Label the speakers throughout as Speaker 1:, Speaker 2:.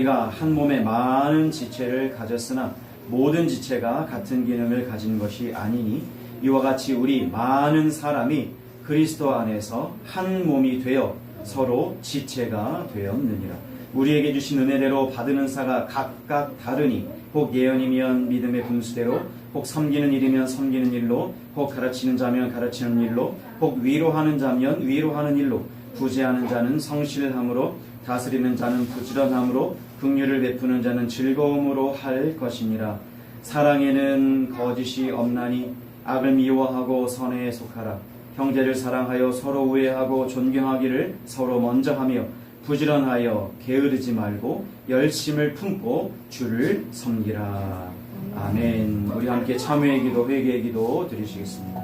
Speaker 1: 우리가 한 몸에 많은 지체를 가졌으나 모든 지체가 같은 기능을 가진 것이 아니니 이와 같이 우리 많은 사람이 그리스도 안에서 한 몸이 되어 서로 지체가 되었느니라. 우리에게 주신 은혜대로 받은 은사가 각각 다르니 혹 예언이면 믿음의 분수대로, 혹 섬기는 일이면 섬기는 일로, 혹 가르치는 자면 가르치는 일로, 혹 위로하는 자면 위로하는 일로, 구제하는 자는 성실함으로, 다스리는 자는 부지런함으로, 긍휼을 베푸는 자는 즐거움으로 할 것이니라. 사랑에는 거짓이 없나니 악을 미워하고 선에 속하라. 형제를 사랑하여 서로 우애하고 존경하기를 서로 먼저 하며 부지런하여 게으르지 말고 열심을 품고 주를 섬기라. 아멘. 우리 함께 참회의 기도, 회개의 기도 드리시겠습니다.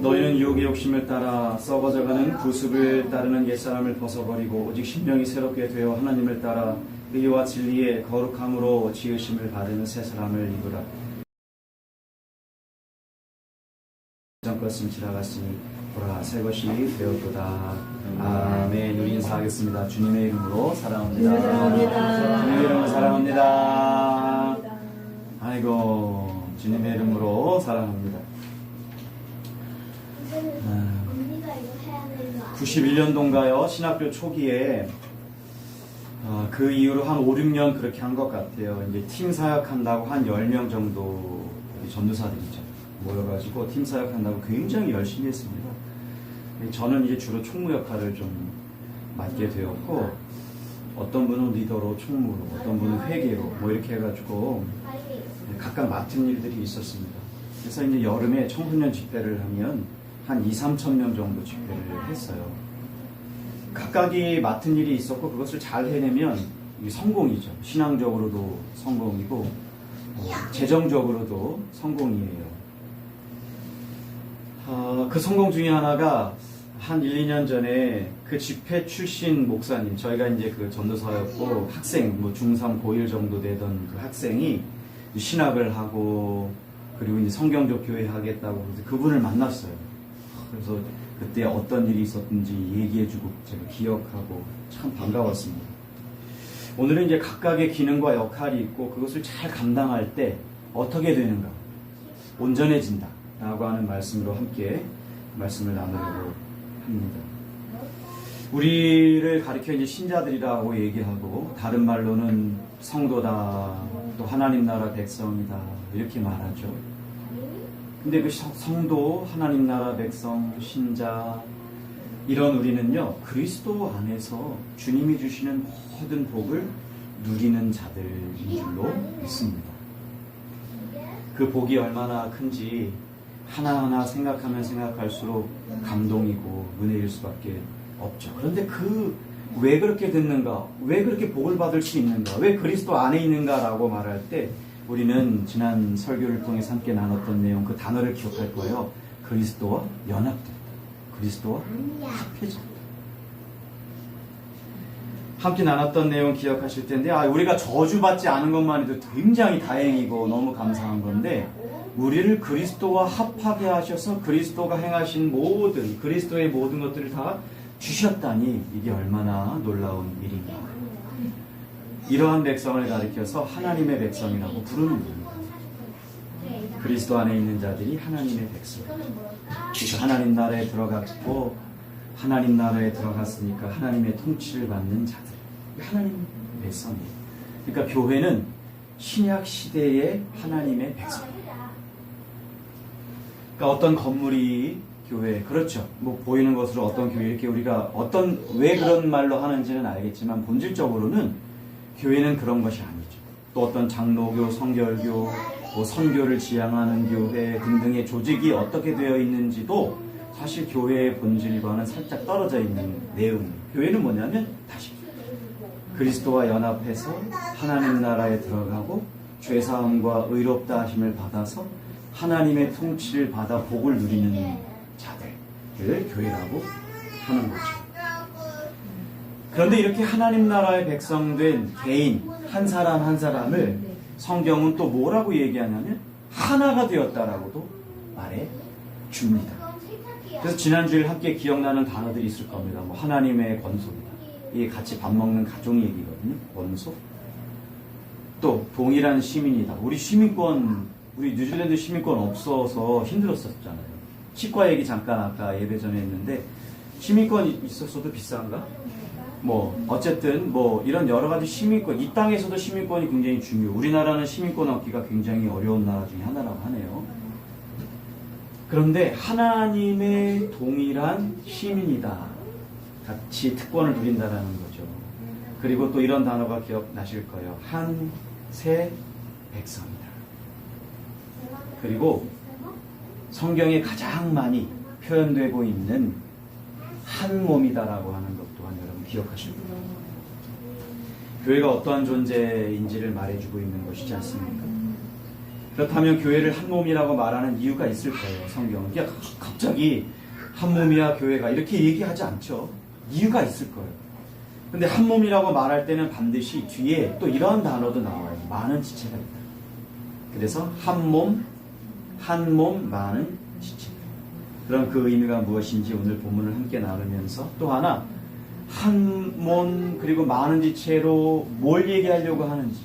Speaker 1: 너희는 유혹의 욕심을 따라 썩어져가는 구습을 따르는 옛사람을 벗어버리고 오직 심령이 새롭게 되어 하나님을 따라 의와 진리의 거룩함으로 지으심을 받은 새 사람을 입으라. 전 것은 지나갔으니 보라 새 것이 되었도다. 아멘. 우리 인사하겠습니다. 주님의 이름으로 사랑합니다. 주님의 이름으로 사랑합니다. 아이고 주님의 이름으로 사랑합니다. 91년도인가요? 신학교 초기에 그 이후로 한 5, 6년 그렇게 한 것 같아요. 이제 팀 사역한다고 한 10명 정도 전도사들이죠. 모여가지고 팀 사역한다고 굉장히 열심히 했습니다. 저는 이제 주로 총무 역할을 좀 맡게 되었고, 어떤 분은 리더로 총무로, 어떤 분은 회계로 뭐 이렇게 해가지고 각각 맡은 일들이 있었습니다. 그래서 이제 여름에 청소년 집회를 하면 한 2, 3천 명 정도 집회를 했어요. 각각이 맡은 일이 있었고 그것을 잘 해내면 성공이죠. 신앙적으로도 성공이고 재정적으로도 성공이에요. 그 성공 중에 하나가 한 1, 2년 전에 그 집회 출신 목사님, 저희가 이제 그 전도사였고 학생, 뭐 중3, 고1 정도 되던 그 학생이 신학을 하고 그리고 이제 성경적 교회 하겠다고 그분을 만났어요. 그래서 그때 어떤 일이 있었는지 얘기해주고 제가 기억하고 참 반가웠습니다. 오늘은 이제 각각의 기능과 역할이 있고 그것을 잘 감당할 때 어떻게 되는가, 온전해진다 라고 하는 말씀으로 함께 말씀을 나누려고 합니다. 우리를 가리켜 이제 신자들이라고 얘기하고 다른 말로는 성도다, 또 하나님 나라 백성이다 이렇게 말하죠. 근데 그 성도, 하나님 나라 백성, 신자 이런 우리는요 그리스도 안에서 주님이 주시는 모든 복을 누리는 자들인 줄로 믿습니다. 그 복이 얼마나 큰지 하나하나 생각하면 생각할수록 감동이고 은혜일 수밖에 없죠. 그런데 왜 그렇게 됐는가? 왜 그렇게 복을 받을 수 있는가? 왜 그리스도 안에 있는가라고 말할 때 우리는 지난 설교를 통해서 함께 나눴던 내용, 그 단어를 기억할 거예요. 그리스도와 연합된다. 그리스도와 합해진다. 함께 나눴던 내용 기억하실 텐데, 우리가 저주받지 않은 것만 해도 굉장히 다행이고 너무 감사한 건데, 우리를 그리스도와 합하게 하셔서 그리스도가 행하신 모든, 그리스도의 모든 것들을 다 주셨다니 이게 얼마나 놀라운 일인가. 이러한 백성을 가리켜서 하나님의 백성이라고 부르는 겁니다. 그리스도 안에 있는 자들이 하나님의 백성. 그래서 하나님 나라에 들어갔고, 하나님 나라에 들어갔으니까 하나님의 통치를 받는 자들. 하나님의 백성이에요. 그러니까 교회는 신약 시대의 하나님의 백성이에요. 그러니까 어떤 건물이 교회, 그렇죠. 뭐 보이는 것으로 어떤 교회, 이렇게 우리가 왜 그런 말로 하는지는 알겠지만, 본질적으로는 교회는 그런 것이 아니죠. 또 어떤 장로교, 성결교, 뭐 선교를 지향하는 교회 등등의 조직이 어떻게 되어 있는지도 사실 교회의 본질과는 살짝 떨어져 있는 내용이에요. 교회는 뭐냐면 다시 그리스도와 연합해서 하나님 나라에 들어가고 죄사함과 의롭다 하심을 받아서 하나님의 통치를 받아 복을 누리는 자들을 교회라고 하는 거죠. 그런데 이렇게 하나님 나라의 백성된 개인 한 사람 한 사람을 성경은 또 뭐라고 얘기하냐면 하나가 되었다라고도 말해 줍니다. 그래서 지난주에 함께 기억나는 단어들이 있을 겁니다. 뭐 하나님의 권속이다. 이게 같이 밥 먹는 가족 얘기거든요. 권속. 또 동일한 시민이다. 우리 뉴질랜드 시민권 없어서 힘들었었잖아요. 치과 얘기 잠깐 아까 예배 전에 했는데, 시민권이 있었어도 비싼가? 뭐 어쨌든 뭐 이런 여러 가지 시민권, 이 땅에서도 시민권이 굉장히 중요해요. 우리나라는 시민권 얻기가 굉장히 어려운 나라 중에 하나라고 하네요. 그런데 하나님의 동일한 시민이다. 같이 특권을 누린다라는 거죠. 그리고 또 이런 단어가 기억나실 거예요. 한세 백성이다. 그리고 성경에 가장 많이 표현되고 있는 한 몸이다라고 하는 것 또한 여러분 기억하실 거예요. 교회가 어떠한 존재인지를 말해주고 있는 것이지 않습니까? 그렇다면 교회를 한 몸이라고 말하는 이유가 있을 거예요. 성경은 그냥 갑자기 한 몸이야 교회가 이렇게 얘기하지 않죠. 이유가 있을 거예요. 근데 한 몸이라고 말할 때는 반드시 뒤에 또 이런 단어도 나와요. 많은 지체가 있다. 그래서 한 몸, 많은 지체. 그럼 그 의미가 무엇인지 오늘 본문을 함께 나누면서, 또 하나 한 몸 그리고 많은 지체로 뭘 얘기하려고 하는지,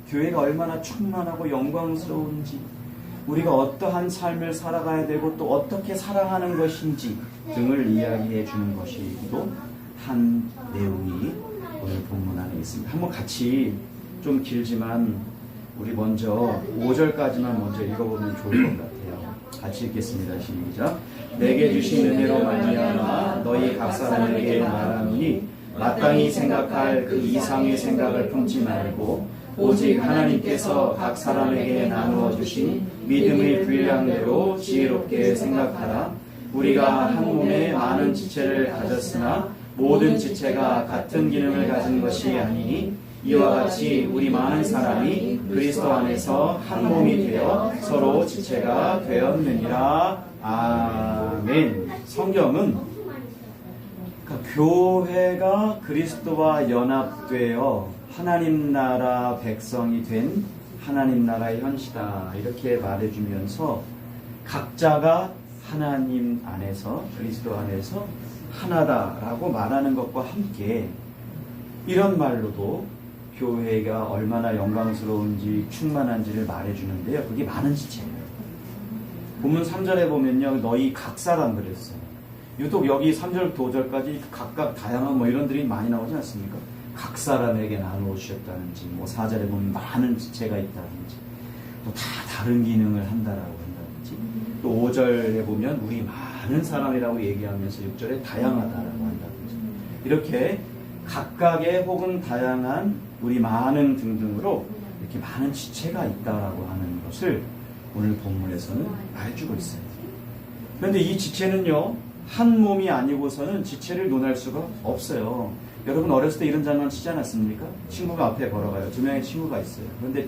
Speaker 1: 교회가 얼마나 충만하고 영광스러운지, 우리가 어떠한 삶을 살아가야 되고 또 어떻게 사랑하는 것인지 등을 이야기해 주는 것이기도 한 내용이 오늘 본문 안에 있습니다. 한번 같이, 좀 길지만 우리 먼저 5절까지만 먼저 읽어보면 좋을 것 같아요. 같이 읽겠습니다. 시작. 내게 주신 은혜로 말미암아 너희 각 사람에게 말하노니 마땅히 생각할 그 이상의 생각을 품지 말고 오직 하나님께서 각 사람에게 나누어 주신 믿음의 분량대로 지혜롭게 생각하라. 우리가 한 몸에 많은 지체를 가졌으나 모든 지체가 같은 기능을 가진 것이 아니니 이와 같이 우리 많은 사람이 그리스도 안에서 한 몸이 되어 서로 지체가 되었느니라. 아멘. 성경은 교회가 그리스도와 연합되어 하나님 나라 백성이 된 하나님 나라의 현시다 이렇게 말해주면서, 각자가 하나님 안에서, 그리스도 안에서 하나다라고 말하는 것과 함께 이런 말로도 교회가 얼마나 영광스러운지 충만한지를 말해주는데요. 그게 많은 지체예요. 본문 3절에 보면요, 너희 각 사람 그랬어요. 유독 여기 3절, 5절까지 각각 다양한 뭐 이런들이 많이 나오지 않습니까? 각 사람에게 나누어 주셨다는지, 뭐 4절에 보면 많은 지체가 있다든지, 또 다 다른 기능을 한다라고 한다든지, 또 5절에 보면 우리 많은 사람이라고 얘기하면서 6절에 다양하다라고 한다든지, 이렇게 각각의 혹은 다양한 우리 많은 등등으로 이렇게 많은 지체가 있다라고 하는 것을 오늘 본문에서는 말해주고 있어요. 그런데 이 지체는요, 한 몸이 아니고서는 지체를 논할 수가 없어요. 여러분 어렸을 때 이런 장난 치지 않았습니까? 친구가 앞에 걸어가요. 두 명의 친구가 있어요. 그런데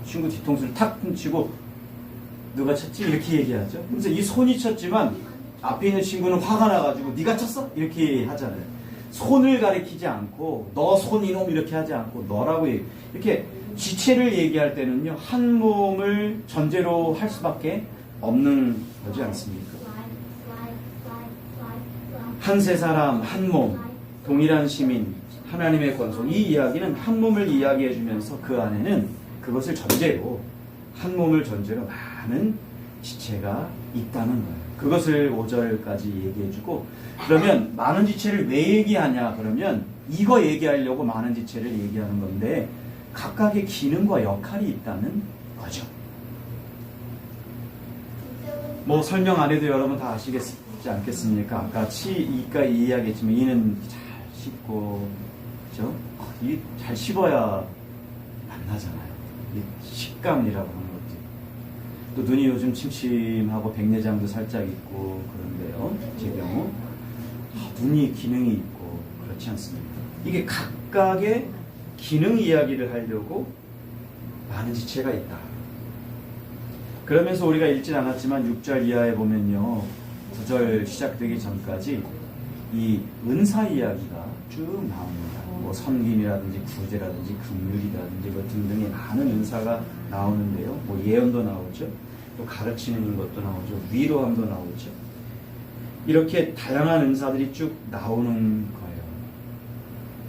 Speaker 1: 친구 뒤통수를 탁 훔치고 누가 쳤지? 이렇게 얘기하죠. 그래서 이 손이 쳤지만 앞에 있는 친구는 화가 나가지고 네가 쳤어? 이렇게 하잖아요. 손을 가리키지 않고 너 손 이놈 이렇게 하지 않고 너라고 이렇게 지체를 얘기할 때는요, 한 몸을 전제로 할 수밖에 없는 거지 않습니까? 한 세 사람, 한 몸, 동일한 시민, 하나님의 권속. 이 이야기는 한 몸을 이야기해 주면서 그 안에는 그것을 전제로, 한 몸을 전제로 많은 지체가 있다는 거예요. 그것을 5절까지 얘기해 주고, 그러면 많은 지체를 왜 얘기하냐? 그러면 이거 얘기하려고 많은 지체를 얘기하는 건데, 각각의 기능과 역할이 있다는 거죠. 뭐 설명 안 해도 여러분 다 아시겠지 않겠습니까? 아까 이가 이야기했지만 이는 잘 씹고, 그죠? 이 잘 씹어야 만나잖아요. 이 식감이라고 하는 것도. 또 눈이 요즘 침침하고 백내장도 살짝 있고 그런데요. 제 경우 눈이 기능이 있고 그렇지 않습니까? 이게 각각의 기능 이야기를 하려고 많은 지체가 있다. 그러면서 우리가 읽진 않았지만 6절 이하에 보면요, 9절 시작되기 전까지 이 은사 이야기가 쭉 나옵니다. 뭐 섬김이라든지 구제라든지 긍휼이라든지 뭐 등등의 많은 은사가 나오는데요. 뭐 예언도 나오죠. 또 가르치는 것도 나오죠. 위로함도 나오죠. 이렇게 다양한 은사들이 쭉 나오는 거예요.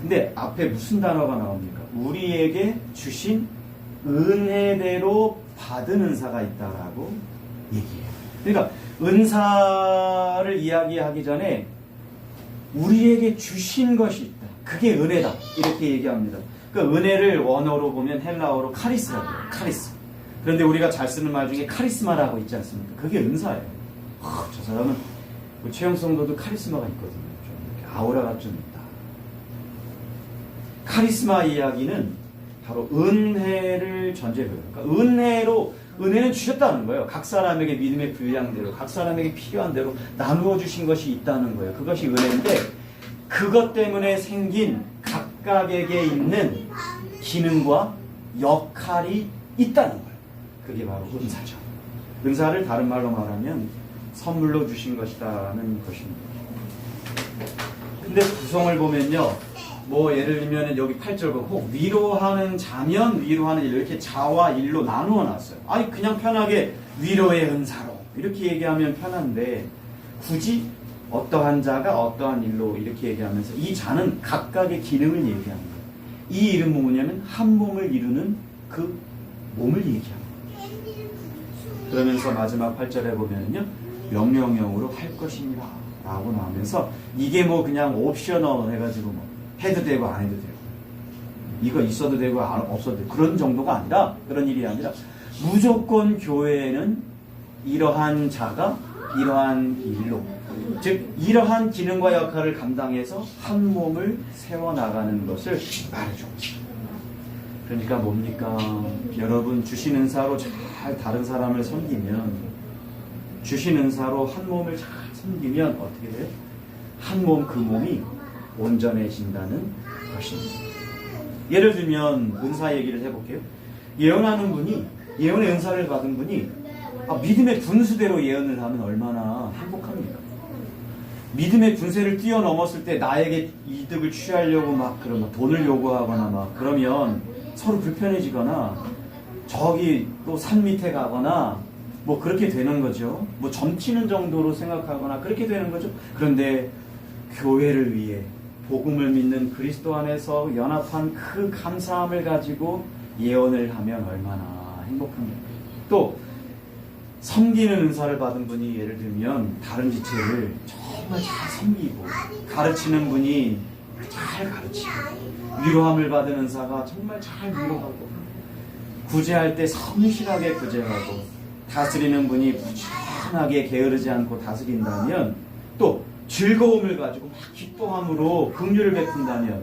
Speaker 1: 근데 앞에 무슨 단어가 나옵니까? 우리에게 주신 은혜대로 받은 은사가 있다라고 얘기해요. 그러니까 은사를 이야기하기 전에 우리에게 주신 것이 있다. 그게 은혜다. 이렇게 얘기합니다. 그 은혜를 원어로 보면 헬라어로 카리스라고 해요. 카리스. 그런데 우리가 잘 쓰는 말 중에 카리스마라고 있지 않습니까? 그게 은사예요. 저 사람은 최영 성도도 카리스마가 있거든요. 좀 이렇게 아우라가 좀 있다. 카리스마 이야기는 바로 은혜를 전제로 해요. 그러니까 은혜는 주셨다는 거예요. 각 사람에게 믿음의 분량대로, 각 사람에게 필요한 대로 나누어 주신 것이 있다는 거예요. 그것이 은혜인데, 그것 때문에 생긴 각각에게 있는 기능과 역할이 있다는 거예요. 그게 바로 은사죠. 은사를 다른 말로 말하면 선물로 주신 것이라는 것입니다. 근데 구성을 보면요, 뭐 예를 들면 여기 8절 보고 위로하는 자면 위로하는 일, 이렇게 자와 일로 나누어 놨어요. 아니 그냥 편하게 위로의 은사로 이렇게 얘기하면 편한데, 굳이 어떠한 자가 어떠한 일로 이렇게 얘기하면서 이 자는 각각의 기능을 얘기하는 거예요. 이 이름은 뭐냐면 한 몸을 이루는 그 몸을 얘기하는 거예요. 그러면서 마지막 8절에 보면요, 명령형으로 할 것입니다 라고 나오면서, 이게 뭐 그냥 옵셔널 해가지고 뭐 해도 되고 안 해도 되고, 이거 있어도 되고 없어도 되고 그런 정도가 아니라, 그런 일이 아니라 무조건 교회에는 이러한 자가 이러한 일로, 즉 이러한 기능과 역할을 감당해서 한 몸을 세워나가는 것을 말해주고 있습니다. 그러니까 뭡니까? 여러분 주신 은사로 잘 다른 사람을 섬기면, 주신 은사로 한 몸을 잘 섬기면 어떻게 돼요? 한 몸, 그 몸이 온전해진다는 것입니다. 예를 들면 은사 얘기를 해볼게요. 예언하는 분이, 예언의 은사를 받은 분이 믿음의 분수대로 예언을 하면 얼마나 행복합니까? 믿음의 분쇄를 뛰어넘었을 때 나에게 이득을 취하려고 막 그러면 돈을 요구하거나 막 그러면 서로 불편해지거나, 저기 또 산 밑에 가거나 뭐 그렇게 되는 거죠. 뭐 점치는 정도로 생각하거나 그렇게 되는 거죠. 그런데 교회를 위해 복음을 믿는 그리스도 안에서 연합한 그 감사함을 가지고 예언을 하면 얼마나 행복합니까? 또 섬기는 은사를 받은 분이 예를 들면 다른 지체를 정말 잘 섬기고, 가르치는 분이 잘 가르치고, 위로함을 받은 은사가 정말 잘 위로하고, 구제할 때 성실하게 구제하고, 다스리는 분이 부지런하게 게으르지 않고 다스린다면, 또 즐거움을 가지고 막 기뻐함으로 긍휼을 베푼다면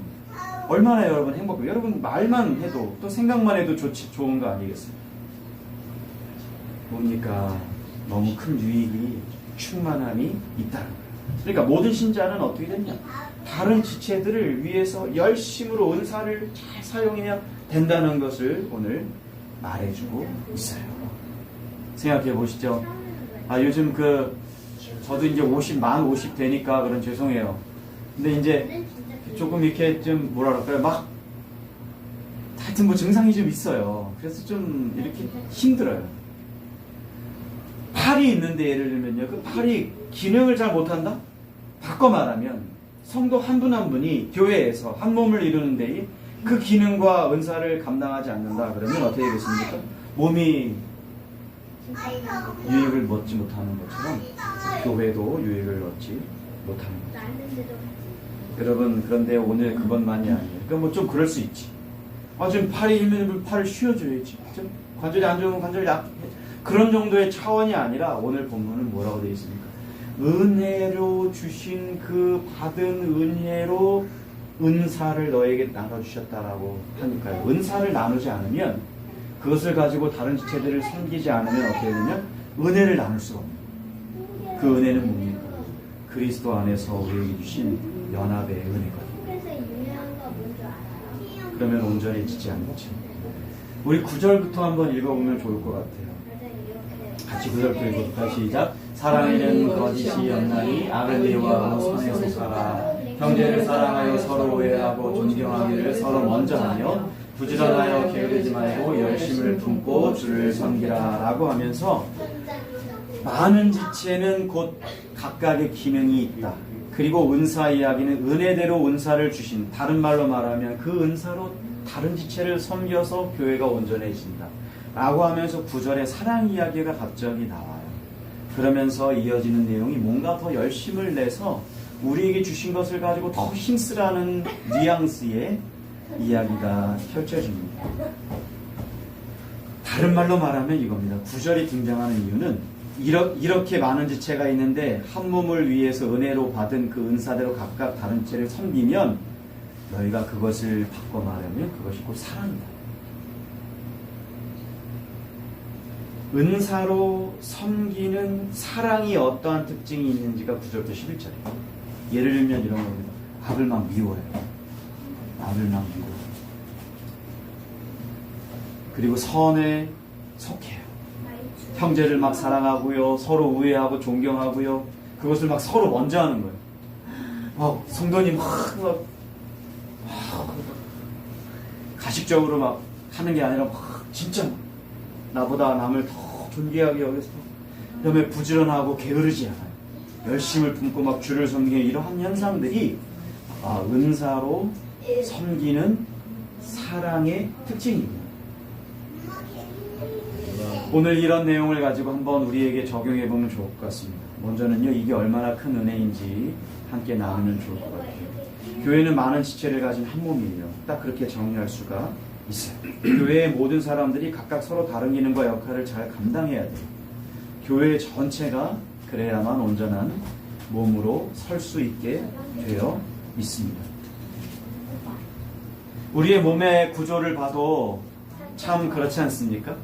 Speaker 1: 얼마나 여러분 행복해요. 여러분 말만 해도, 또 생각만 해도 좋은 거 아니겠습니까? 뭡니까? 너무 큰 유익이, 충만함이 있다는 거예요. 그러니까 모든 신자는 어떻게 됐냐? 다른 지체들을 위해서 열심으로 은사를 잘 사용해야 된다는 것을 오늘 말해주고 있어요. 생각해 보시죠. 요즘 저도 이제 만 50 되니까 그런 죄송해요. 근데 이제 조금 이렇게 좀 뭐라 그럴까요? 막 하여튼 뭐 증상이 좀 있어요. 그래서 좀 이렇게 힘들어요. 팔이 있는데 예를 들면요. 그 팔이 기능을 잘 못한다? 바꿔 말하면 성도 한 분 한 분이 교회에서 한 몸을 이루는데 그 기능과 은사를 감당하지 않는다 그러면 어떻게 되겠습니까? 몸이 유익을 얻지 못하는 것처럼 교회도 유익을 얻지 못하는 거죠. 여러분, 그런데 오늘 그것만이 아니에요. 그러니까 뭐 좀 그럴 수 있지. 지금 팔이 힘들면 팔을 쉬어줘야지. 좀 관절이 안 좋으면 관절이 약해. 그런 정도의 차원이 아니라 오늘 본문은 뭐라고 되어 있습니까? 은혜로 주신 그 받은 은혜로 은사를 너에게 나눠주셨다라고 하니까요. 은사를 나누지 않으면 그것을 가지고 다른 지체들을 섬기지 않으면 어떻게 되냐? 은혜를 나눌 수가 없는. 그 은혜는 뭡니까? 그리스도 안에서 우리에게 주신 연합의 은혜거든요. 그러면 온전해지지 않겠죠. 우리 9절부터 한번 읽어보면 좋을 것 같아요. 같이 9절부터 읽어볼까요? 시작. 사랑에는 거짓이 없나니 아벨리와 선에서 살아. 형제를 사랑하여 서로 오해하고 존경하기를 서로 먼저 하며 부지런하여 게으르지 말고 열심을 품고 주를 섬기라 라고 하면서 많은 지체는 곧 각각의 기능이 있다. 그리고 은사 이야기는 은혜대로 은사를 주신, 다른 말로 말하면 그 은사로 다른 지체를 섬겨서 교회가 온전해진다 라고 하면서 9절에 사랑 이야기가 갑자기 나와요. 그러면서 이어지는 내용이 뭔가 더 열심을 내서 우리에게 주신 것을 가지고 더 힘쓰라는 뉘앙스의 이야기가 펼쳐집니다. 다른 말로 말하면 이겁니다. 9절이 등장하는 이유는 이렇게 많은 지체가 있는데 한 몸을 위해서 은혜로 받은 그 은사대로 각각 다른 지체를 섬기면 너희가 그것을 바꿔 말하면 그것이 곧 사랑이다. 은사로 섬기는 사랑이 어떠한 특징이 있는지가 9절부터 11절이에요. 예를 들면 이런 겁니다. 악을 막 미워해요. 악을 막 미워해요. 그리고 선에 속해요. 형제를 막 사랑하고요. 서로 우애하고 존경하고요. 그것을 막 서로 먼저 하는 거예요. 성도님 막 가식적으로 막 하는 게 아니라 진짜 나보다 남을 더 존귀하게 여겨서 그다음에 부지런하고 게으르지 않아요. 열심을 품고 막 주를 섬기는 이러한 현상들이 은사로 섬기는 사랑의 특징입니다. 오늘 이런 내용을 가지고 한번 우리에게 적용해 보면 좋을 것 같습니다. 먼저는요, 이게 얼마나 큰 은혜인지 함께 나누면 좋을 것 같아요. 교회는 많은 지체를 가진 한 몸이에요. 딱 그렇게 정리할 수가 있어요. 교회의 모든 사람들이 각각 서로 다른 기능과 역할을 잘 감당해야 돼요. 교회 전체가 그래야만 온전한 몸으로 설 수 있게 되어 있습니다. 우리의 몸의 구조를 봐도 참 그렇지 않습니까?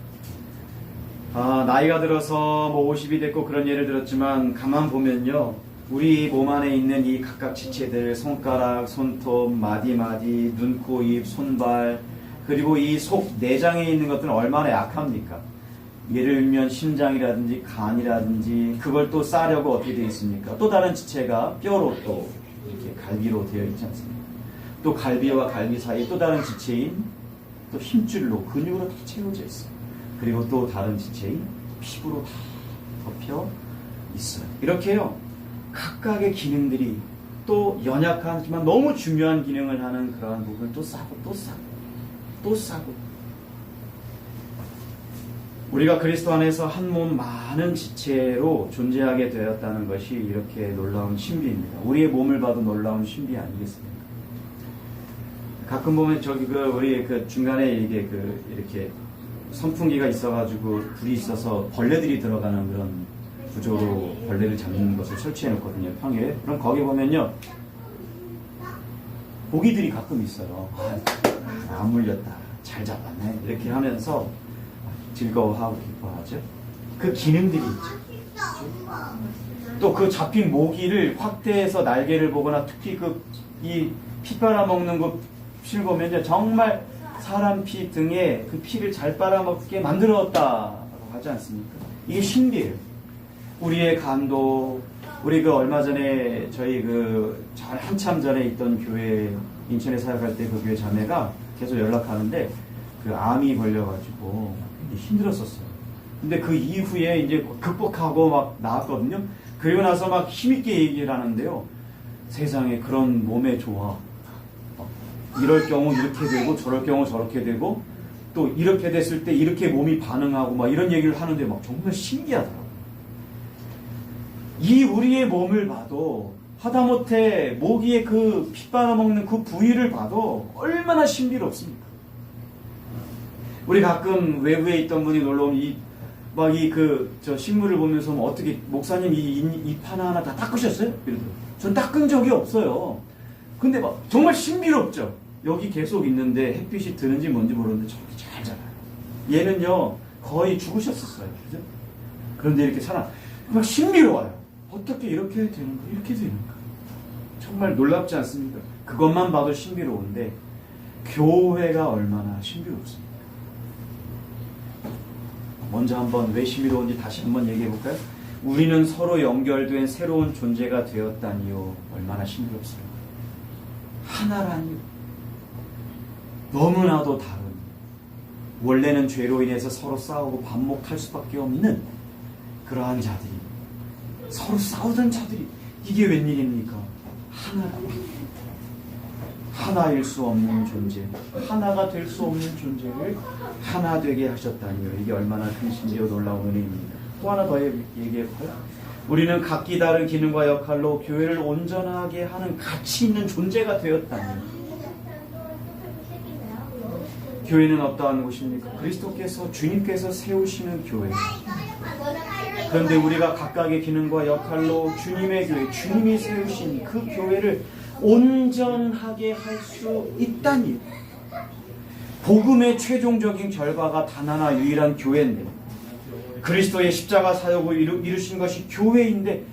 Speaker 1: 나이가 들어서 50이 됐고 그런 예를 들었지만 가만 보면요, 우리 몸 안에 있는 이 각각 지체들, 손가락, 손톱, 마디마디, 눈, 코, 입, 손발, 그리고 이 속 내장에 있는 것들은 얼마나 약합니까? 예를 들면 심장이라든지 간이라든지 그걸 또 싸려고 어떻게 되어 있습니까? 또 다른 지체가 뼈로 또 이렇게 갈비로 되어 있지 않습니까? 또 갈비와 갈비 사이에 또 다른 지체인 또 힘줄로 근육으로 다 채워져 있어요. 그리고 또 다른 지체인 피부로 다 덮여 있어요. 이렇게요, 각각의 기능들이 또 연약하지만 너무 중요한 기능을 하는 그러한 부분을 또 싸고 또 싸고 또 싸고, 우리가 그리스도 안에서 한 몸 많은 지체로 존재하게 되었다는 것이 이렇게 놀라운 신비입니다. 우리의 몸을 봐도 놀라운 신비 아니겠습니까? 가끔 보면 우리 중간에 이게 이렇게 선풍기가 있어가지고 불이 있어서 벌레들이 들어가는 그런 구조로 벌레를 잡는 것을 설치해 놓거든요, 평에. 그럼 거기 보면요, 고기들이 가끔 있어요. 안 물렸다, 잘 잡았네, 이렇게 하면서 즐거워하고 기뻐하죠. 그 기능들이 있죠. 또 그 잡힌 모기를 확대해서 날개를 보거나 특히 이 피 빨아먹는 거 실보면요, 정말 사람 피 등에 그 피를 잘 빨아먹게 만들었다고 하지 않습니까? 이게 신비예요. 우리의 간도, 우리 그 얼마 전에 저희 한참 전에 있던 교회, 인천에 사역할 때 그 교회 자매가 계속 연락하는데 그 암이 걸려가지고 힘들었었어요. 근데 그 이후에 이제 극복하고 막 나았거든요. 그리고 나서 막 힘있게 얘기를 하는데요. 세상에 그런 몸에 좋아. 이럴 경우 이렇게 되고 저럴 경우 저렇게 되고 또 이렇게 됐을 때 이렇게 몸이 반응하고 막 이런 얘기를 하는데 막 정말 신기하더라고요. 이 우리의 몸을 봐도 하다못해 모기의 그 피 빨아먹는 그 부위를 봐도 얼마나 신비롭습니까? 우리 가끔 외부에 있던 분이 놀러 오면 저 식물을 보면서 뭐 어떻게 목사님 잎 하나하나 다 닦으셨어요? 이러더라고요. 전 닦은 적이 없어요. 근데 막 정말 신비롭죠? 여기 계속 있는데 햇빛이 드는지 뭔지 모르는데 저렇게 잘 자라요. 얘는요 거의 죽으셨었어요. 그죠? 그런데 이렇게 살아. 막 신비로워요. 어떻게 이렇게 되는가? 이렇게 되는가? 정말 놀랍지 않습니까? 그것만 봐도 신비로운데 교회가 얼마나 신비롭습니까? 먼저 한번 왜 신비로운지 다시 한번 얘기해 볼까요? 우리는 서로 연결된 새로운 존재가 되었다니요. 얼마나 신비롭습니까? 하나라니요. 너무나도 다른, 원래는 죄로 인해서 서로 싸우고 반목할 수밖에 없는 그러한 자들이, 서로 싸우던 자들이 이게 웬일입니까? 하나일 수 없는 존재, 하나가 될 수 없는 존재를 하나 되게 하셨다니요. 이게 얼마나 큰 신비로 놀라운 은혜입니다. 또 하나 더 얘기해볼까요? 우리는 각기 다른 기능과 역할로 교회를 온전하게 하는 가치 있는 존재가 되었다니요. 교회는 어떠한 곳입니까? 그리스도께서, 주님께서 세우시는 교회. 그런데 우리가 각각의 기능과 역할로 주님의 교회, 주님이 세우신 그 교회를 온전하게 할 수 있다니. 복음의 최종적인 결과가 단 하나 유일한 교회인데, 그리스도의 십자가 사역을 이루신 것이 교회인데,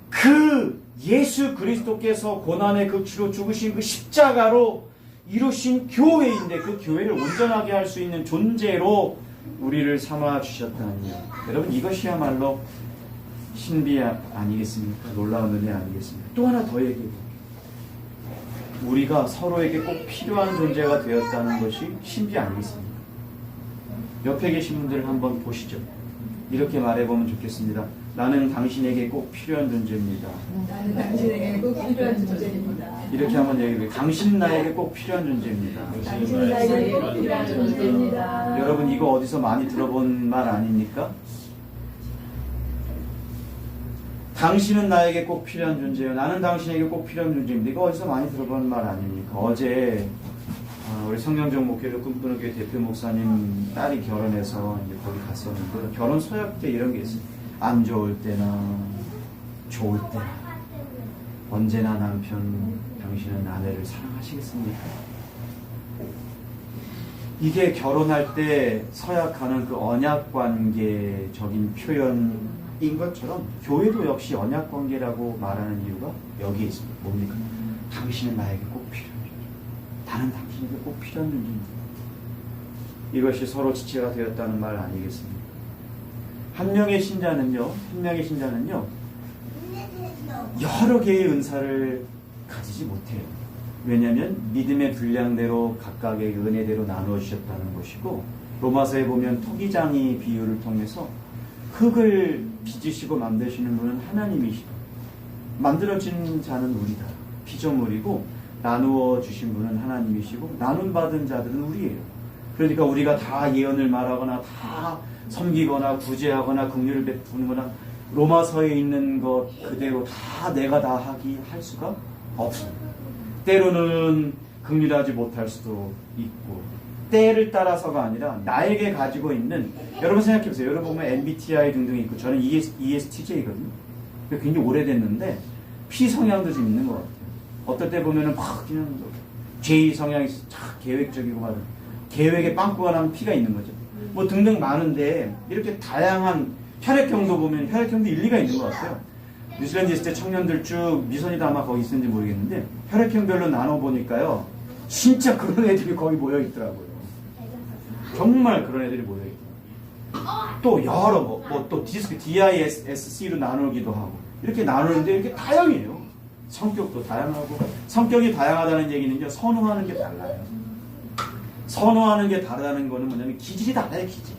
Speaker 1: 그 예수 그리스도께서 고난의 극치로 죽으신 그 십자가로 이루신 교회인데, 그 교회를 온전하게 할 수 있는 존재로 우리를 삼아 주셨다니요. 여러분, 이것이야말로 신비 아니겠습니까? 놀라운 은혜 아니겠습니까? 또 하나 더 얘기해볼게요. 우리가 서로에게 꼭 필요한 존재가 되었다는 것이 신비 아니겠습니까? 옆에 계신 분들을 한번 보시죠. 이렇게 말해보면 좋겠습니다. 나는 당신에게 꼭 필요한 존재입니다.
Speaker 2: 나는 당신에게 꼭 필요한 존재입니다.
Speaker 1: 이렇게 한번 얘기해요. 당신 나에게 꼭 필요한 존재입니다.
Speaker 2: 당신 나에게 꼭 필요한 존재입니다.
Speaker 1: 여러분, 이거 어디서 많이 들어본 말 아닙니까? 당신은 나에게 꼭 필요한 존재예요. 나는 당신에게 꼭 필요한 존재입니다. 이거 어디서 많이 들어본 말 아닙니까? 어제 우리 성령적 목회를 꿈꾸는 교회 대표 목사님 딸이 결혼해서 이제 거기 갔었는데, 결혼 서약 때 이런 게 있어요. 안 좋을 때나 좋을 때나 언제나 남편, 당신은 아내를 사랑하시겠습니까? 이게 결혼할 때 서약하는 그 언약관계적인 표현인 것처럼 교회도 역시 언약관계라고 말하는 이유가 여기에 있습니다. 뭡니까? 당신은 나에게 꼭 필요한 존재, 나는 당신에게 꼭 필요한 존재입니다. 이것이 서로 지체가 되었다는 말 아니겠습니까? 한 명의 신자는요 여러 개의 은사를 가지지 못해요. 왜냐하면 믿음의 분량대로 각각의 은혜대로 나누어 주셨다는 것이고, 로마서에 보면 토기장이 비유를 통해서 흙을 빚으시고 만드시는 분은 하나님이시고, 만들어진 자는 우리다, 피조물이고, 나누어 주신 분은 하나님이시고, 나눔 받은 자들은 우리예요. 그러니까 우리가 다 예언을 말하거나 다 섬기거나 구제하거나 긍휼을 베푸거나 로마서에 있는 것 그대로 다 내가 다 할 수가 없습니다. 때로는 긍휼하지 못할 수도 있고, 때를 따라서가 아니라 나에게 가지고 있는, 여러분 생각해보세요. 여러분 보면 MBTI 등등 있고, 저는 ESTJ거든요. 굉장히 오래됐는데 P 성향도 좀 있는 것 같아요. 어떨 때 보면은 막 그냥 J 성향이 계획적이고 말은 계획에 빵꾸가 나면 P가 있는 거죠. 뭐 등등 많은데, 이렇게 다양한 혈액형도 보면 혈액형도 일리가 있는 것 같아요. 뉴질랜드 있을 때 청년들 쭉, 미선이도 아마 거기 있었는지 모르겠는데, 혈액형별로 나눠보니까요, 진짜 그런 애들이 거기 모여있더라고요. 정말 그런 애들이 모여있더라고요. 또 여러 또 디스크 DISC로 나누기도 하고 이렇게 나누는데 이렇게 다양해요. 성격도 다양하고 성격이 다양하다는 얘기는요 선호하는 게 달라요. 선호하는 게 다르다는 거는 뭐냐면 기질이 달라요. 기질.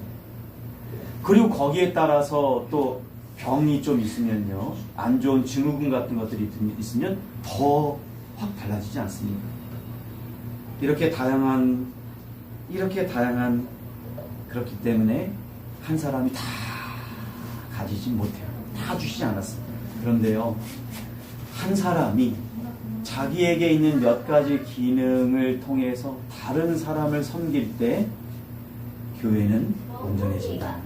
Speaker 1: 그리고 거기에 따라서 또 병이 좀 있으면요 안 좋은 증후군 같은 것들이 있으면 더 확 달라지지 않습니까? 이렇게 다양한 그렇기 때문에 한 사람이 다 가지지 못해요. 다 주시지 않았습니다. 그런데요 한 사람이 자기에게 있는 몇 가지 기능을 통해서 다른 사람을 섬길 때 교회는 온전해진다.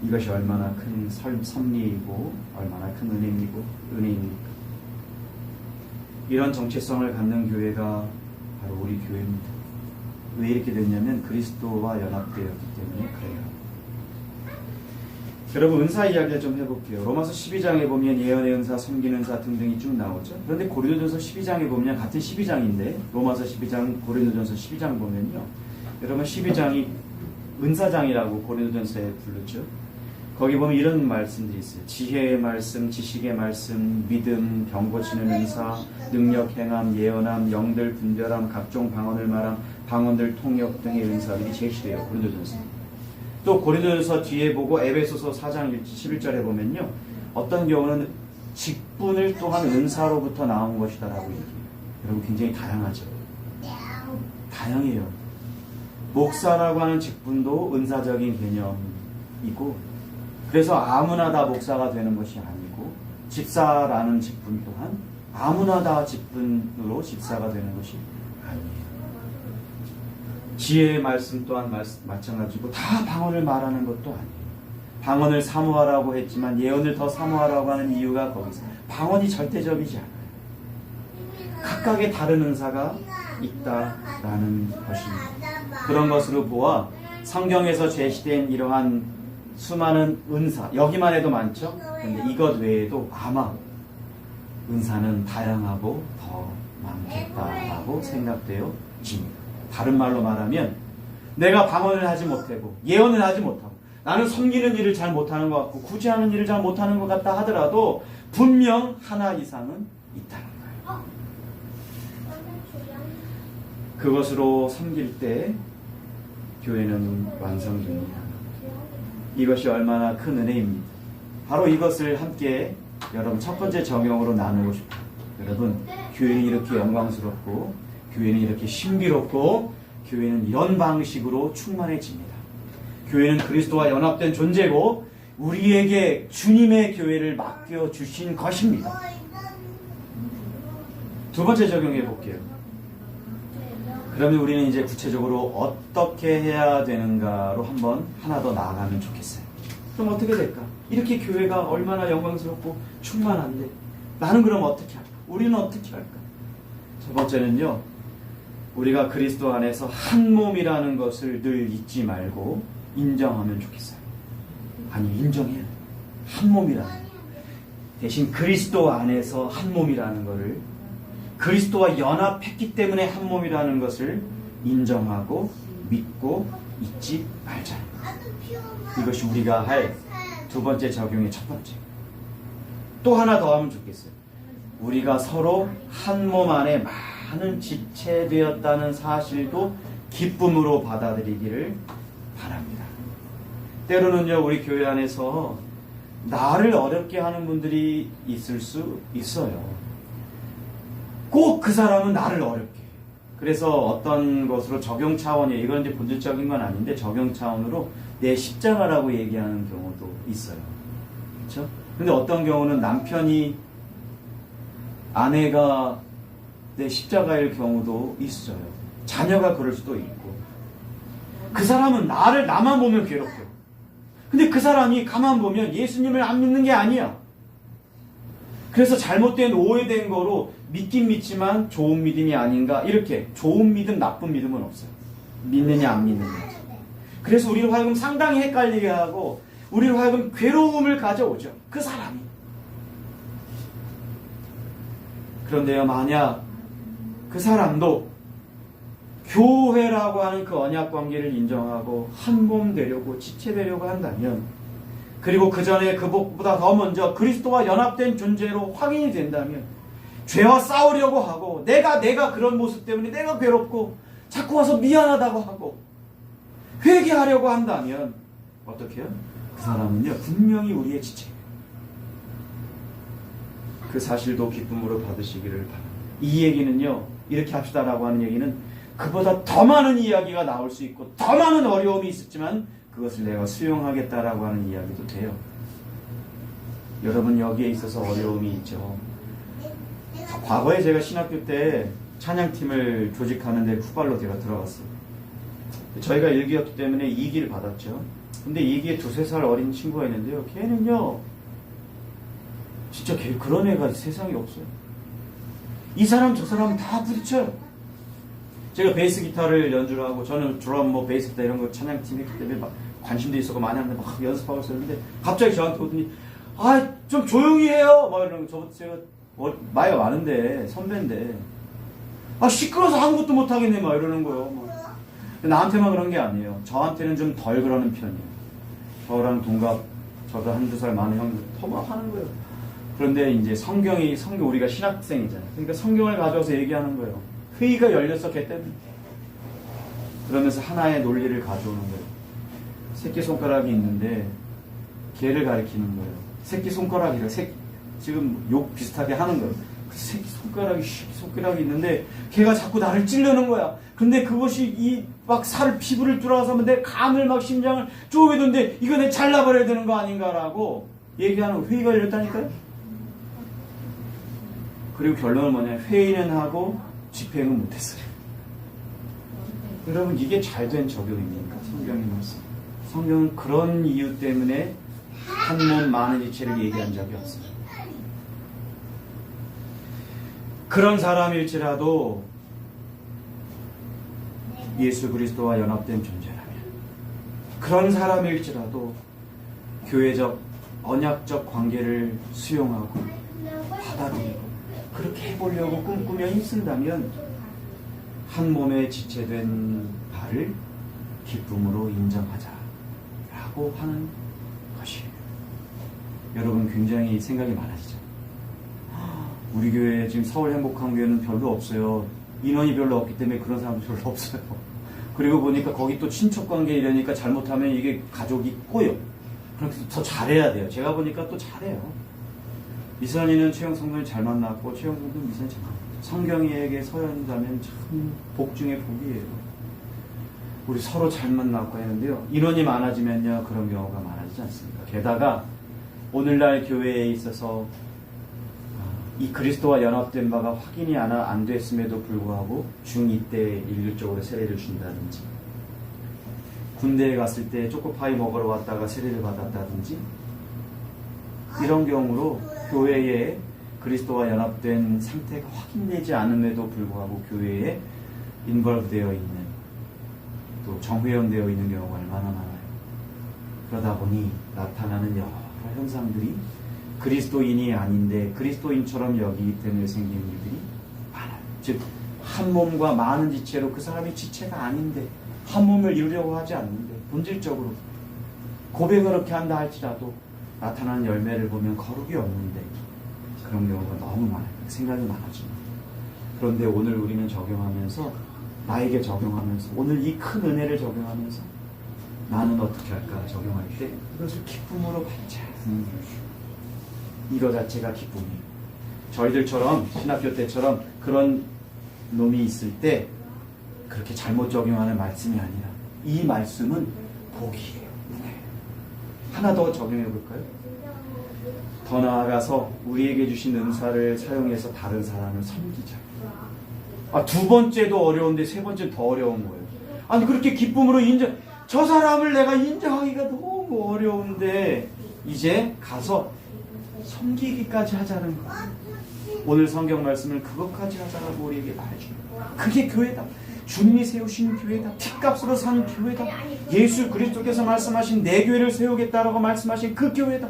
Speaker 1: 이것이 얼마나 큰 섭리이고 얼마나 큰 은혜입니까? 이런 정체성을 갖는 교회가 바로 우리 교회입니다. 왜 이렇게 됐냐면 그리스도와 연합되었기 때문에 그래요. 여러분 은사 이야기를 좀 해볼게요. 로마서 12장에 보면 예언의 은사, 섬기는 은사 등등이 쭉 나오죠. 그런데 고린도전서 12장에 보면 같은 12장인데 로마서 12장, 고린도전서 12장 보면요. 여러분 12장이 은사장이라고 고린도전서에 부르죠. 거기 보면 이런 말씀들이 있어요. 지혜의 말씀, 지식의 말씀, 믿음, 병 고치는 은사, 능력 행함, 예언함, 영들 분별함, 각종 방언을 말함, 방언들 통역 등의 은사들이 제시돼요. 고린도전서. 또 고린도전서 뒤에 보고 에베소서 4장 11절에 보면요. 어떤 경우는 직분을 또한 은사로부터 나온 것이다라고 얘기해요. 여러분 굉장히 다양하죠. 다양해요. 목사라고 하는 직분도 은사적인 개념이고 그래서 아무나 다 목사가 되는 것이 아니고 집사라는 직분 또한 아무나 다 직분으로 집사가 되는 것이 아니에요. 지혜의 말씀 또한 마찬가지고 다 방언을 말하는 것도 아니에요. 방언을 사모하라고 했지만 예언을 더 사모하라고 하는 이유가 거기서 방언이 절대적이지 않아요. 각각의 다른 은사가 있다라는 것입니다. 그런 것으로 보아 성경에서 제시된 이러한 수많은 은사, 여기만 해도 많죠? 그런데 이것 외에도 아마 은사는 다양하고 더 많겠다라고 생각되어집니다. 다른 말로 말하면 내가 방언을 하지 못하고 예언을 하지 못하고 나는 섬기는 일을 잘 못하는 것 같고 구제하는 일을 잘 못하는 것 같다 하더라도 분명 하나 이상은 있다는 거예요. 그것으로 섬길 때 교회는 완성됩니다. 이것이 얼마나 큰 은혜입니다. 바로 이것을 함께 여러분 첫 번째 적용으로 나누고 싶어요. 여러분 교회는 이렇게 영광스럽고 교회는 이렇게 신비롭고 교회는 이런 방식으로 충만해집니다. 교회는 그리스도와 연합된 존재고 우리에게 주님의 교회를 맡겨주신 것입니다. 두 번째 적용해 볼게요. 그러면 우리는 이제 구체적으로 어떻게 해야 되는가로 한번 하나 더 나아가면 좋겠어요. 그럼 어떻게 될까? 이렇게 교회가 얼마나 영광스럽고 충만한데 나는 그럼 어떻게 할까? 우리는 어떻게 할까? 첫 번째는요. 우리가 그리스도 안에서 한 몸이라는 것을 늘 잊지 말고 인정하면 좋겠어요. 아니 인정해야 돼요. 한 몸이라는 대신 그리스도 안에서 한 몸이라는 것을 그리스도와 연합했기 때문에 한 몸이라는 것을 인정하고 믿고 잊지 말자. 이것이 우리가 할 두 번째 적용의 첫 번째. 또 하나 더 하면 좋겠어요. 우리가 서로 한 몸 안에 많은 지체되었다는 사실도 기쁨으로 받아들이기를 바랍니다. 때로는요 우리 교회 안에서 나를 어렵게 하는 분들이 있을 수 있어요. 꼭 그 사람은 나를 어렵게 해요. 그래서 어떤 것으로 적용 차원이에요. 이건 이제 본질적인 건 아닌데 적용 차원으로 내 십자가라고 얘기하는 경우도 있어요. 그렇죠? 근데 어떤 경우는 남편이 아내가 내 십자가일 경우도 있어요. 자녀가 그럴 수도 있고. 그 사람은 나만 보면 괴롭혀요. 근데 그 사람이 가만 보면 예수님을 안 믿는 게 아니야. 그래서 잘못된 오해된 거로 믿긴 믿지만 좋은 믿음이 아닌가 이렇게 좋은 믿음 나쁜 믿음은 없어요. 믿느냐 안 믿느냐. 그래서 우리를 하여금 상당히 헷갈리게 하고 우리를 하여금 괴로움을 가져오죠. 그 사람이. 그런데요 만약 그 사람도 교회라고 하는 그 언약 관계를 인정하고 한 몸 되려고 지체되려고 한다면, 그리고 그 전에 그것보다 더 먼저 그리스도와 연합된 존재로 확인이 된다면, 죄와 싸우려고 하고 내가 그런 모습 때문에 내가 괴롭고 자꾸 와서 미안하다고 하고 회개하려고 한다면 어떻게 해요? 그 사람은요 분명히 우리의 지체예요. 그 사실도 기쁨으로 받으시기를 바랍니다. 이 얘기는요, 이렇게 합시다라고 하는 얘기는 그보다 더 많은 이야기가 나올 수 있고 더 많은 어려움이 있었지만 그것을 내가 수용하겠다라고 하는 이야기도 돼요. 여러분, 여기에 있어서 어려움이 있죠. 과거에 제가 신학교 때 찬양팀을 조직하는데 후발로 제가 들어갔어요. 저희가 1기였기 때문에 2기를 받았죠. 근데 2기에 2-3살 어린 친구가 있는데요, 걔는요 진짜 그런 애가 세상에 없어요. 이 사람 저 사람 다 부딪혀요. 제가 베이스 기타를 연주를 하고, 저는 드럼 베이스 기타 이런 거 찬양팀 했기 때문에 막 관심도 있었고 많이 하는데 막 연습하고 있었는데 갑자기 저한테 오더니 좀 조용히 해요 막 이러는 거. 제가 나이가 많은데 선배인데 시끄러워서 아무것도 못하겠네 막 이러는 거예요. 나한테만 그런 게 아니에요. 저한테는 좀 덜 그러는 편이에요. 저랑 동갑, 저도 1-2살 많은 형들 더 막 하는 거예요. 그런데 이제 성경 우리가 신학생이잖아요. 그러니까 성경을 가져와서 얘기하는 거예요. 회의가 열렸어, 걔 때문에. 그러면서 하나의 논리를 가져오는 거예요. 새끼손가락이 있는데 걔를 가리키는 거예요. 새끼손가락이래. 지금 욕 비슷하게 하는 거예요. 그 새끼손가락이 있는데 걔가 자꾸 나를 찌르는 거야. 근데 그것이 막 피부를 뚫어서 내 간을 막 심장을 쪼개던데 이거 내 잘라버려야 되는 거 아닌가라고 얘기하는 회의가 열렸다니까요. 그리고 결론은 뭐냐, 회의는 하고 집행은 못했어요. 여러분, 이게 잘된 적용입니까? 성경의 말씀. 성경은 그런 이유 때문에 한 몸 많은 이체를 얘기한 적이 없어요. 그런 사람일지라도 예수 그리스도와 연합된 존재라면, 그런 사람일지라도 교회적 언약적 관계를 수용하고 받아들이고 그렇게 해보려고 꿈꾸며 힘쓴다면 한 몸에 지체된 바를 기쁨으로 인정하자라고 하는 것이에요. 여러분, 굉장히 생각이 많아지죠. 우리 교회 지금 서울 행복한 교회는 별로 없어요. 인원이 별로 없기 때문에 그런 사람도 별로 없어요. 그리고 보니까 거기 또 친척관계 이러니까 잘못하면 이게 가족이 꼬여. 그래서 더 잘해야 돼요. 제가 보니까 또 잘해요. 미선이는 최영 성도를 잘 만났고 최영 성도는 미선이 잘 만났고, 성경이에게 서연다면 참 복 중에 복이에요. 우리 서로 잘 만났고 했는데요, 인원이 많아지면요 그런 경우가 많아지지 않습니까? 게다가 오늘날 교회에 있어서 이 그리스도와 연합된 바가 확인이 안 됐음에도 불구하고 중2 때 일률적으로 세례를 준다든지, 군대에 갔을 때 초코파이 먹으러 왔다가 세례를 받았다든지, 이런 경우로 교회에 그리스도와 연합된 상태가 확인되지 않음에도 불구하고 교회에 인벌브되어 있는, 또 정회원되어 있는 경우가 얼마나 많아요. 그러다 보니 나타나는 여러 현상들이 그리스도인이 아닌데 그리스도인처럼 여기기 때문에 생기는 일들이 많아요. 즉, 한 몸과 많은 지체로 그 사람이 지체가 아닌데, 한 몸을 이루려고 하지 않는데, 본질적으로 고백을 그렇게 한다 할지라도 나타나는 열매를 보면 거룩이 없는데, 그런 경우가 너무 많아요. 생각이 많아집니다. 그런데 오늘 우리는 적용하면서, 나에게 적용하면서, 오늘 이 큰 은혜를 적용하면서 나는 어떻게 할까 적용할 때 이것을 기쁨으로 받자. 이거 자체가 기쁨이에요. 저희들처럼 신학교 때처럼 그런 놈이 있을 때 그렇게 잘못 적용하는 말씀이 아니라 이 말씀은 복이에요. 하나 더 적용해 볼까요? 더 나아가서 우리에게 주신 은사를 사용해서 다른 사람을 섬기자. 두 번째도 어려운데 세 번째는 더 어려운 거예요. 아니, 그렇게 기쁨으로 저 사람을 내가 인정하기가 너무 어려운데 이제 가서 섬기기까지 하자는 거예요. 오늘 성경 말씀을 그것까지 하자라고 우리에게 말해줘요. 그게 교회다. 주님이 세우신 교회다. 핏값으로 산 교회다. 예수 그리스도께서 말씀하신 내 교회를 세우겠다라고 말씀하신 그 교회다.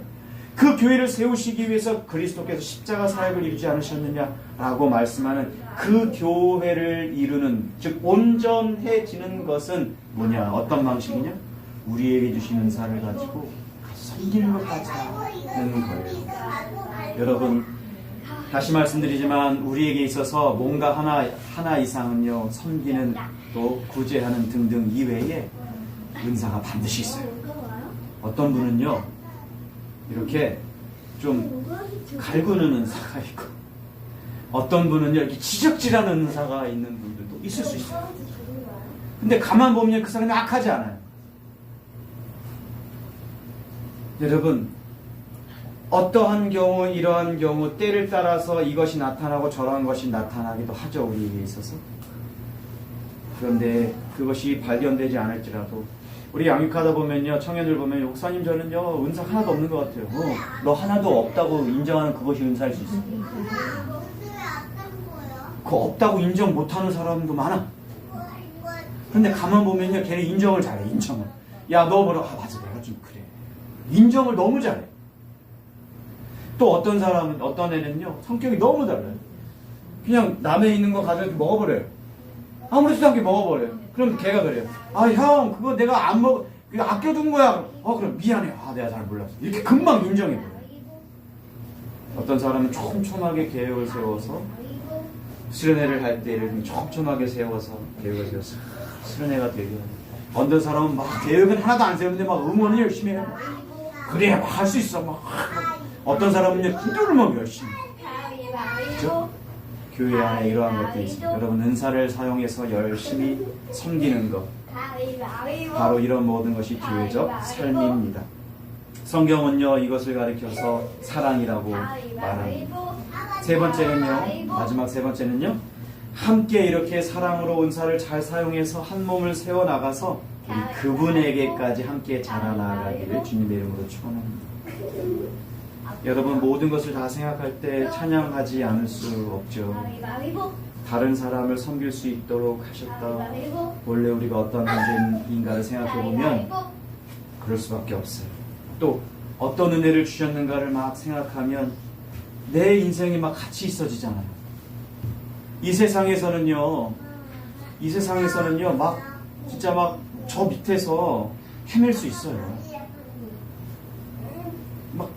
Speaker 1: 그 교회를 세우시기 위해서 그리스도께서 십자가 사역을 이루지 않으셨느냐라고 말씀하는 그 교회를 이루는, 즉 온전해지는 것은 뭐냐? 어떤 방식이냐? 우리에게 주신 은사를 가지고 섬기는 것까지 하는 거예요. 여러분, 다시 말씀드리지만 우리에게 있어서 뭔가 하나 이상은요, 섬기는, 또 구제하는 등등 이외에 은사가 반드시 있어요. 어떤 분은요, 이렇게 좀 갈구는 은사가 있고, 어떤 분은요, 이렇게 지적질하는 은사가 있는 분들도 있을 수 있어요. 근데 가만 보면 그 사람이 악하지 않아요. 여러분, 어떠한 경우, 이러한 경우 때를 따라서 이것이 나타나고 저러한 것이 나타나기도 하죠, 우리에게 있어서. 그런데 그것이 발견되지 않을지라도 우리 양육하다 보면요, 청년들 보면 목사님 저는요 은사 하나도 없는 것 같아요. 너 하나도 없다고 인정하는 그것이 은사일 수 있어요. 그 없다고 인정 못하는 사람도 많아. 근데 가만 보면요, 걔는 인정을 잘해. 인정을. 야, 너 뭐라? 아, 맞아, 내가 좀 그래. 인정을 너무 잘해. 또 어떤 사람은, 어떤 애는요, 성격이 너무 달라요. 그냥 남의 있는 거 가져서 먹어버려요. 아무렇지도 않게 먹어버려요. 그럼 걔가 그래요. 아, 형, 그거 내가 안 먹어, 그거 아껴둔 거야. 그럼 미안해. 아, 내가 잘 몰랐어. 이렇게 금방 인정해버려요. 어떤 사람은 촘촘하게 계획을 세워서 수련회를 할 때 예를 들면 촘촘하게 세워서 계획을 세워서 수련회가 되게 하고, 어떤 사람은 막 계획은 하나도 안 세우는데 막 응원을 열심히 해요. 그래야 막 할 수 있어. 막 어떤 사람은요, 기도를 막 열심히. 그렇죠? 교회 안에 이러한 것들이 있습니다. 여러분, 은사를 사용해서 열심히 섬기는 것, 바로 이런 모든 것이 교회적 삶입니다. 성경은요, 이것을 가리켜서 사랑이라고 말합니다. 세 번째는요, 마지막 세 번째는요, 함께 이렇게 사랑으로 은사를 잘 사용해서 한 몸을 세워나가서 우리 그분에게까지 함께 자라나가기를 주님의 이름으로 축원합니다. 여러분, 모든 것을 다 생각할 때 찬양하지 않을 수 없죠. 다른 사람을 섬길 수 있도록 하셨다. 원래 우리가 어떤 존재인가를 생각해보면 그럴 수밖에 없어요. 또 어떤 은혜를 주셨는가를 막 생각하면 내 인생이 막 같이 있어지잖아요. 이 세상에서는요, 막 진짜 막 저 밑에서 헤맬 수 있어요. 막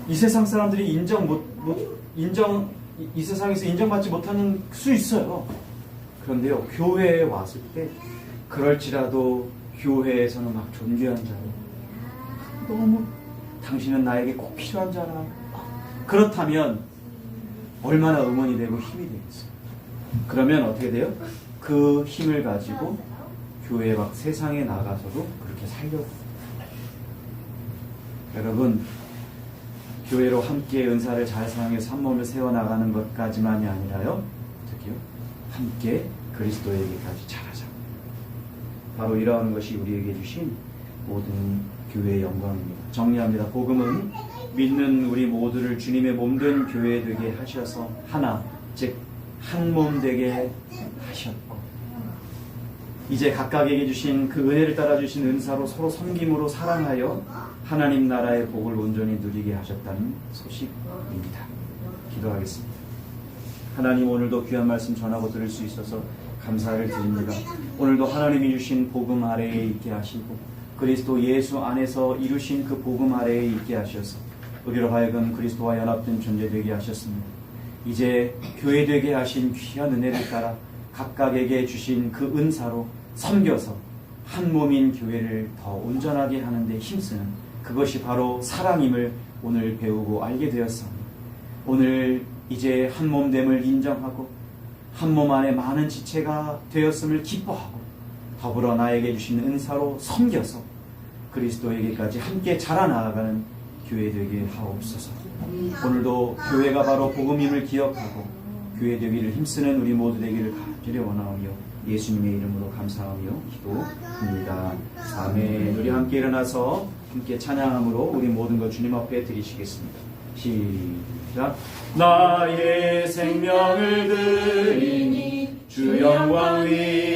Speaker 1: 이 세상 사람들이 이 세상에서 인정받지 못하는 수 있어요. 그런데요, 교회에 왔을 때 그럴지라도 교회에서는 막 존귀한 자로, 너무 당신은 나에게 꼭 필요한 자라. 그렇다면 얼마나 응원이 되고 힘이 되겠어요. 그러면 어떻게 돼요? 그 힘을 가지고 교회 막 세상에 나가서도 그렇게 살려고. 여러분, 교회로 함께 은사를 잘 사용해서 한 몸을 세워나가는 것까지만이 아니라요, 어떻게요? 함께 그리스도에게까지 자라자. 바로 이러한 것이 우리에게 주신 모든 교회의 영광입니다. 정리합니다. 복음은 믿는 우리 모두를 주님의 몸된 교회 되게 하셔서 하나, 즉 한 몸 되게 하셨고, 이제 각각에게 주신 그 은혜를 따라 주신 은사로 서로 섬김으로 사랑하여 하나님 나라의 복을 온전히 누리게 하셨다는 소식입니다. 기도하겠습니다. 하나님, 오늘도 귀한 말씀 전하고 들을 수 있어서 감사를 드립니다. 오늘도 하나님이 주신 복음 아래에 있게 하시고 그리스도 예수 안에서 이루신 그 복음 아래에 있게 하셔서 우리로 하여금 그리스도와 연합된 존재 되게 하셨습니다. 이제 교회 되게 하신 귀한 은혜를 따라 각각에게 주신 그 은사로 섬겨서 한 몸인 교회를 더 온전하게 하는 데 힘쓰는 그것이 바로 사랑임을 오늘 배우고 알게 되었습니다. 오늘 이제 한 몸됨을 인정하고 한 몸 안에 많은 지체가 되었음을 기뻐하고 더불어 나에게 주신 은사로 섬겨서 그리스도에게까지 함께 자라나가는 교회 되게 하옵소서. 오늘도 교회가 바로 복음임을 기억하고 교회 되기를 힘쓰는 우리 모두 되기를 간절히 원하오며 예수님의 이름으로 감사하며 기도합니다. 아멘. 우리 함께 일어나서 함께 찬양함으로 우리 모든 것 주님 앞에 드리시겠습니다. 시작. 나의 생명을 드리니 주 영광 위